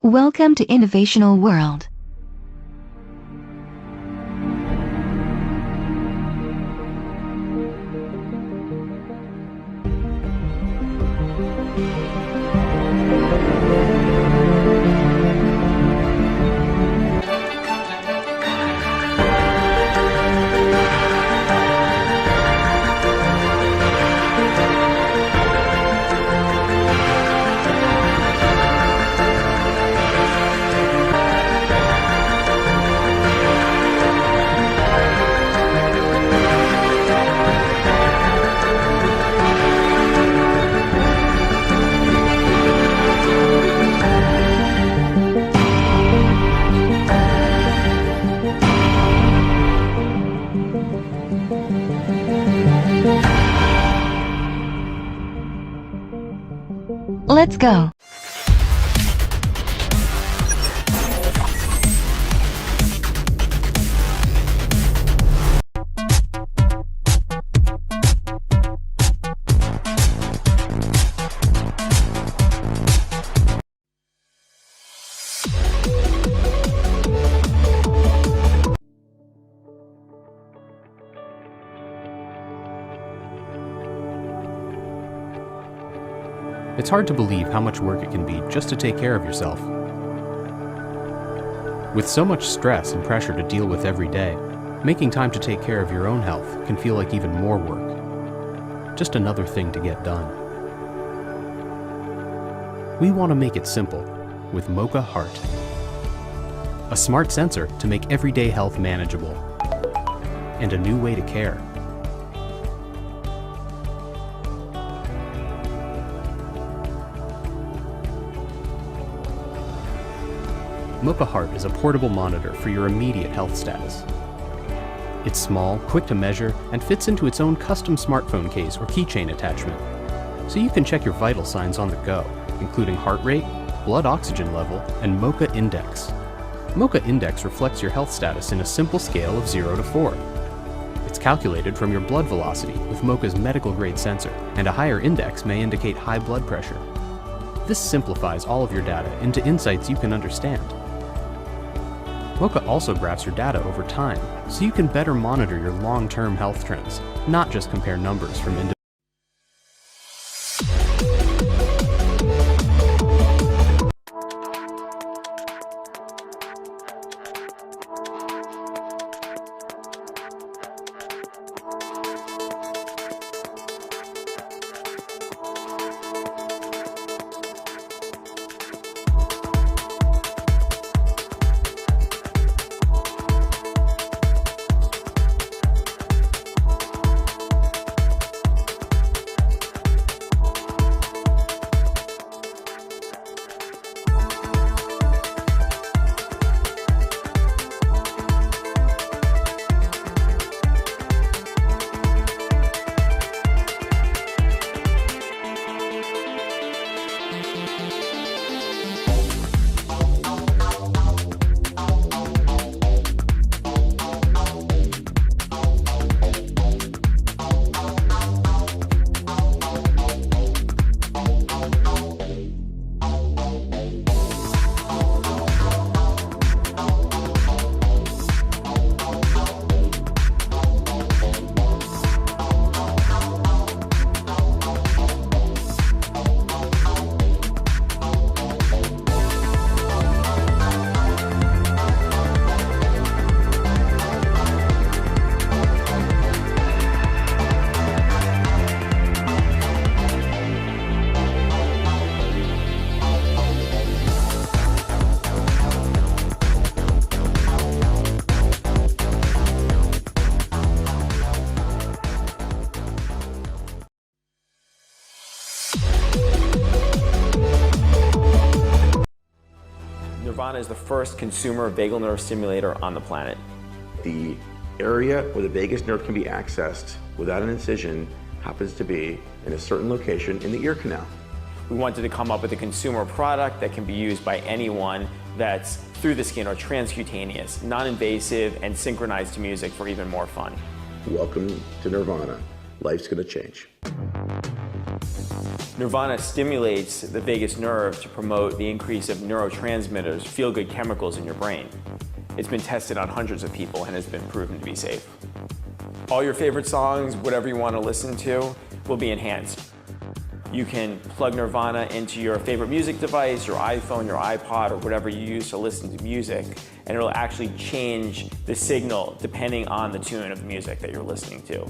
Welcome to Innovational World. Let's go. It's hard to believe how much work it can be just to take care of yourself. With so much stress and pressure to deal with every day, making time to take care of your own health can feel like even more work. Just another thing to get done. We want to make it simple with Mocha Heart. A smart sensor to make everyday health manageable. And a new way to care. Mocha Heart is a portable monitor for your immediate health status. It's small, quick to measure, and fits into its own custom smartphone case or keychain attachment, so you can check your vital signs on the go, including heart rate, blood oxygen level, and Mocha Index. Mocha Index reflects your health status in a simple scale of 0 to 4. It's calculated from your blood velocity with Mocha's medical-grade sensor, and a higher index may indicate high blood pressure. This simplifies all of your data into insights you can understand. Mocha also graphs your data over time, so you can better monitor your long-term health trends, not just compare numbers from individual. Nirvana is the first consumer vagal nerve stimulator on the planet. The area where the vagus nerve can be accessed without an incision happens to be in a certain location in the ear canal. We wanted to come up with a consumer product that can be used by anyone that's through the skin or transcutaneous, non-invasive, and synchronized to music for even more fun. Welcome to Nirvana. Life's gonna change. Nirvana stimulates the vagus nerve to promote the increase of neurotransmitters, feel-good chemicals in your brain. It's been tested on hundreds of people and has been proven to be safe. All your favorite songs, whatever you want to listen to, will be enhanced. You can plug Nirvana into your favorite music device, your iPhone, your iPod, or whatever you use to listen to music, and it'll actually change the signal depending on the tune of the music that you're listening to.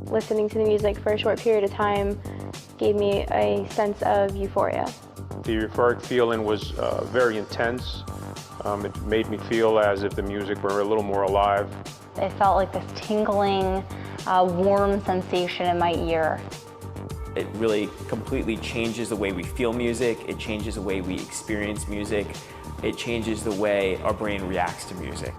Listening to the music for a short period of time gave me a sense of euphoria. The euphoric feeling was very intense. It made me feel as if the music were a little more alive. It felt like this tingling, warm sensation in my ear. It really completely changes the way we feel music, it changes the way we experience music, it changes the way our brain reacts to music.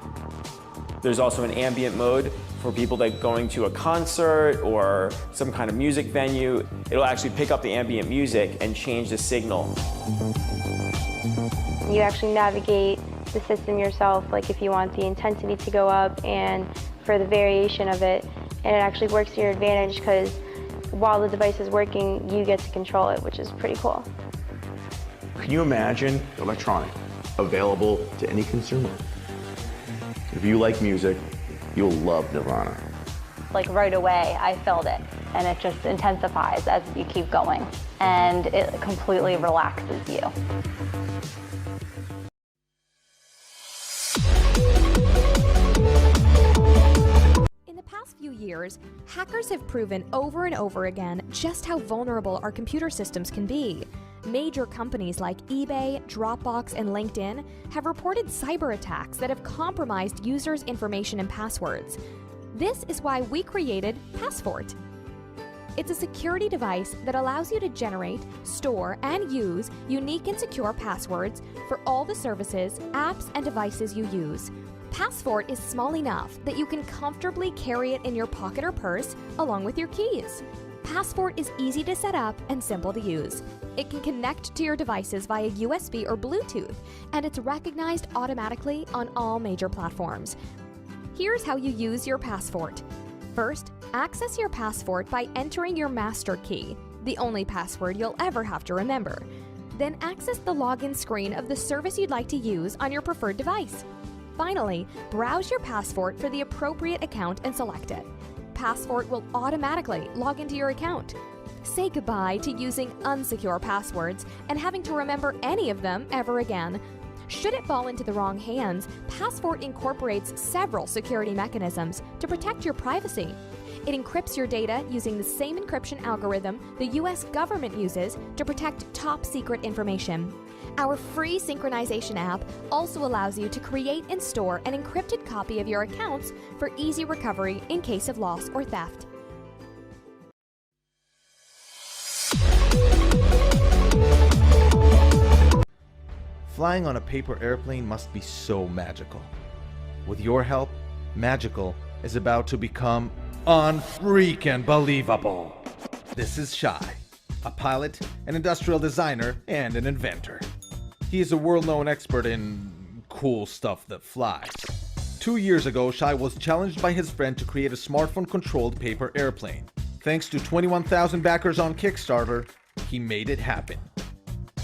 There's also an ambient mode for people that are going to a concert or some kind of music venue. It'll actually pick up the ambient music and change the signal. You actually navigate the system yourself, like if you want the intensity to go up and for the variation of it, and it actually works to your advantage because while the device is working, you get to control it, which is pretty cool. Can you imagine electronic available to any consumer? If you like music, you'll love Nirvana. Like right away, I felt it, and it just intensifies as you keep going, and it completely relaxes you. In the past few years, hackers have proven over and over again just how vulnerable our computer systems can be. Major companies like eBay, Dropbox, and LinkedIn have reported cyber attacks that have compromised users' information and passwords. This is why we created Passfort. It's a security device that allows you to generate, store, and use unique and secure passwords for all the services, apps, and devices you use. Passfort is small enough that you can comfortably carry it in your pocket or purse along with your keys. Passfort is easy to set up and simple to use. It can connect to your devices via USB or Bluetooth, and it's recognized automatically on all major platforms. Here's how you use your Passfort. First, access your Passfort by entering your master key, the only password you'll ever have to remember. Then access the login screen of the service you'd like to use on your preferred device. Finally, browse your Passfort for the appropriate account and select it. Passfort will automatically log into your account. Say goodbye to using unsecure passwords and having to remember any of them ever again. Should it fall into the wrong hands, Passfort incorporates several security mechanisms to protect your privacy. It encrypts your data using the same encryption algorithm the US government uses to protect top-secret information. Our free synchronization app also allows you to create and store an encrypted copy of your accounts for easy recovery in case of loss or theft. Flying on a paper airplane must be so magical. With your help, magical is about to become unfreaking believable. This is Shai, a pilot, an industrial designer, and an inventor. He is a world-known expert in cool stuff that flies. 2 years ago, Shai was challenged by his friend to create a smartphone-controlled paper airplane. Thanks to 21,000 backers on Kickstarter, he made it happen.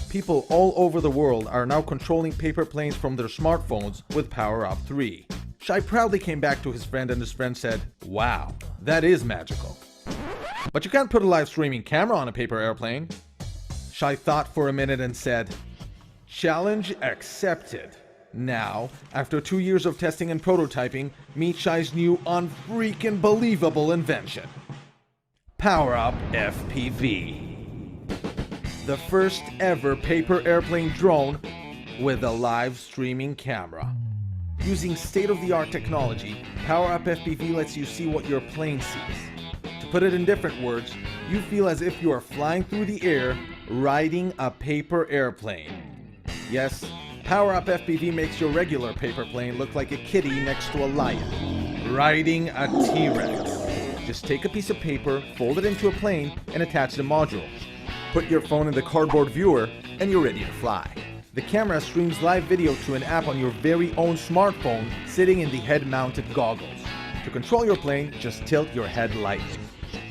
People all over the world are now controlling paper planes from their smartphones with PowerUp 3. Shai proudly came back to his friend and his friend said, "Wow, that is magical. But you can't put a live streaming camera on a paper airplane." Shai thought for a minute and said, "Challenge accepted." Now, after 2 years of testing and prototyping, meet Shai's new unfreaking believable invention. PowerUp FPV. The first ever paper airplane drone with a live streaming camera. Using state-of-the-art technology, PowerUp FPV lets you see what your plane sees. To put it in different words, you feel as if you are flying through the air, riding a paper airplane. Yes, PowerUp FPV makes your regular paper plane look like a kitty next to a lion, riding a T-Rex. Just take a piece of paper, fold it into a plane, and attach the modules. Put your phone in the cardboard viewer, and you're ready to fly. The camera streams live video to an app on your very own smartphone sitting in the head-mounted goggles. To control your plane, just tilt your head lightly.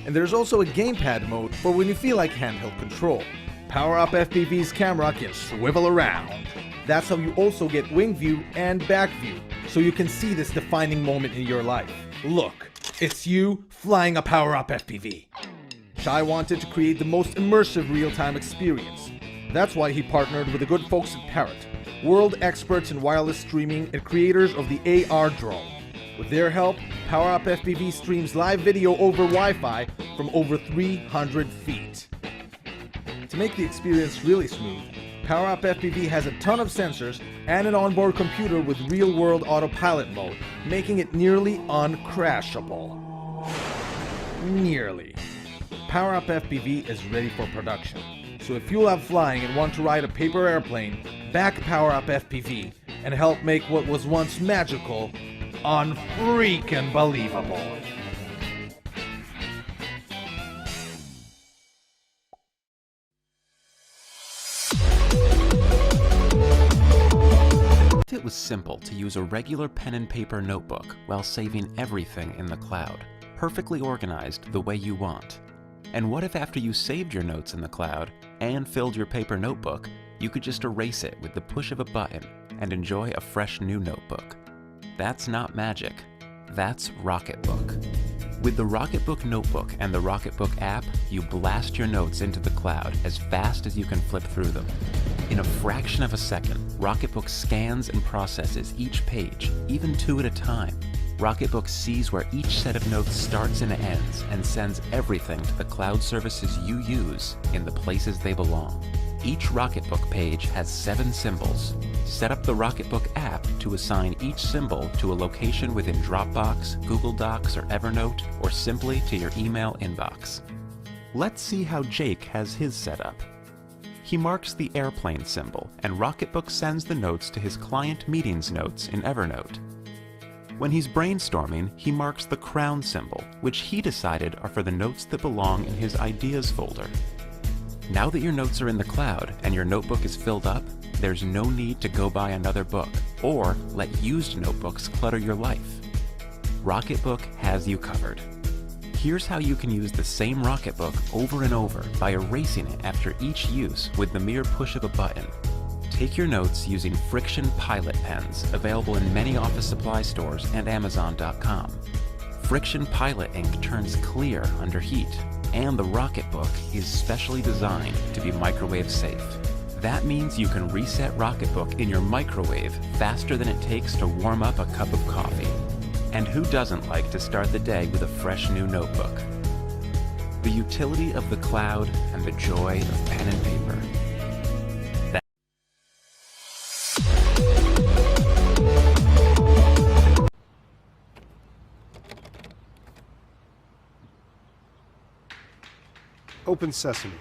And there's also a gamepad mode for when you feel like handheld control. Power Up FPV's camera can swivel around. That's how you also get wing view and back view, so you can see this defining moment in your life. Look, it's you flying a Power Up FPV. Shai wanted to create the most immersive real-time experience. That's why he partnered with the good folks at Parrot, world experts in wireless streaming and creators of the AR drone. With their help, Power Up FPV streams live video over Wi-Fi from over 300 feet. To make the experience really smooth, Power Up FPV has a ton of sensors and an onboard computer with real-world autopilot mode, making it nearly uncrashable. Nearly. Power Up FPV is ready for production. So if you love flying and want to ride a paper airplane, back Power Up FPV and help make what was once magical unfreaking believable. It was simple to use a regular pen and paper notebook while saving everything in the cloud, perfectly organized the way you want. And what if after you saved your notes in the cloud and filled your paper notebook, you could just erase it with the push of a button and enjoy a fresh new notebook? That's not magic. That's Rocketbook. With the Rocketbook Notebook and the Rocketbook app, you blast your notes into the cloud as fast as you can flip through them. In a fraction of a second, Rocketbook scans and processes each page, even 2 at a time. Rocketbook sees where each set of notes starts and ends and sends everything to the cloud services you use in the places they belong. Each Rocketbook page has 7 symbols. Set up the Rocketbook app to assign each symbol to a location within Dropbox, Google Docs, or Evernote, or simply to your email inbox. Let's see how Jake has his set up. He marks the airplane symbol, and Rocketbook sends the notes to his client meetings notes in Evernote. When he's brainstorming, he marks the crown symbol, which he decided are for the notes that belong in his ideas folder. Now that your notes are in the cloud and your notebook is filled up, there's no need to go buy another book or let used notebooks clutter your life. Rocketbook has you covered. Here's how you can use the same Rocketbook over and over by erasing it after each use with the mere push of a button. Take your notes using Friction Pilot pens, available in many office supply stores and Amazon.com. Friction Pilot ink turns clear under heat, and the Rocketbook is specially designed to be microwave safe. That means you can reset Rocketbook in your microwave faster than it takes to warm up a cup of coffee. And who doesn't like to start the day with a fresh new notebook? The utility of the cloud and the joy of pen and paper. Open Sesame.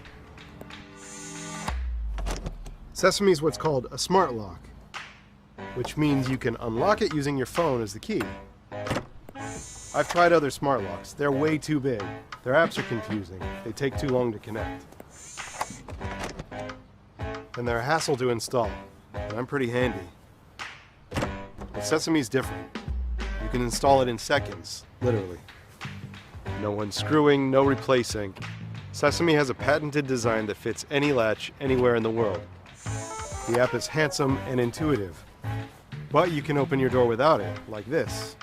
Sesame is what's called a smart lock, which means you can unlock it using your phone as the key. I've tried other smart locks. They're way too big. Their apps are confusing. They take too long to connect. And they're a hassle to install, and I'm pretty handy. But Sesame's different. You can install it in seconds, literally. No unscrewing, no replacing. Sesame has a patented design that fits any latch anywhere in the world. The app is handsome and intuitive, but you can open your door without it, like this.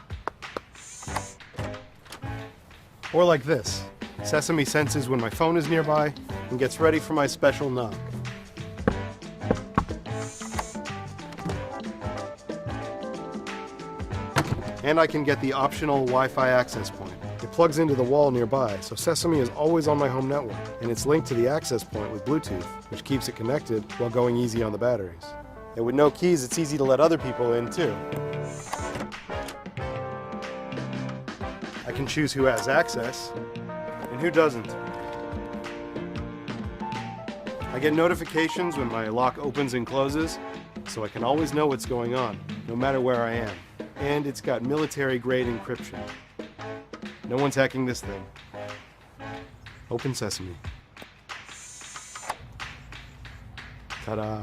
Or like this. Sesame senses when my phone is nearby and gets ready for my special knock. And I can get the optional Wi-Fi access point. It plugs into the wall nearby, so Sesame is always on my home network, and it's linked to the access point with Bluetooth, which keeps it connected while going easy on the batteries. And with no keys, it's easy to let other people in too. I can choose who has access and who doesn't. I get notifications when my lock opens and closes, so I can always know what's going on, no matter where I am. And it's got military-grade encryption. No one's hacking this thing. Open Sesame. Ta-da.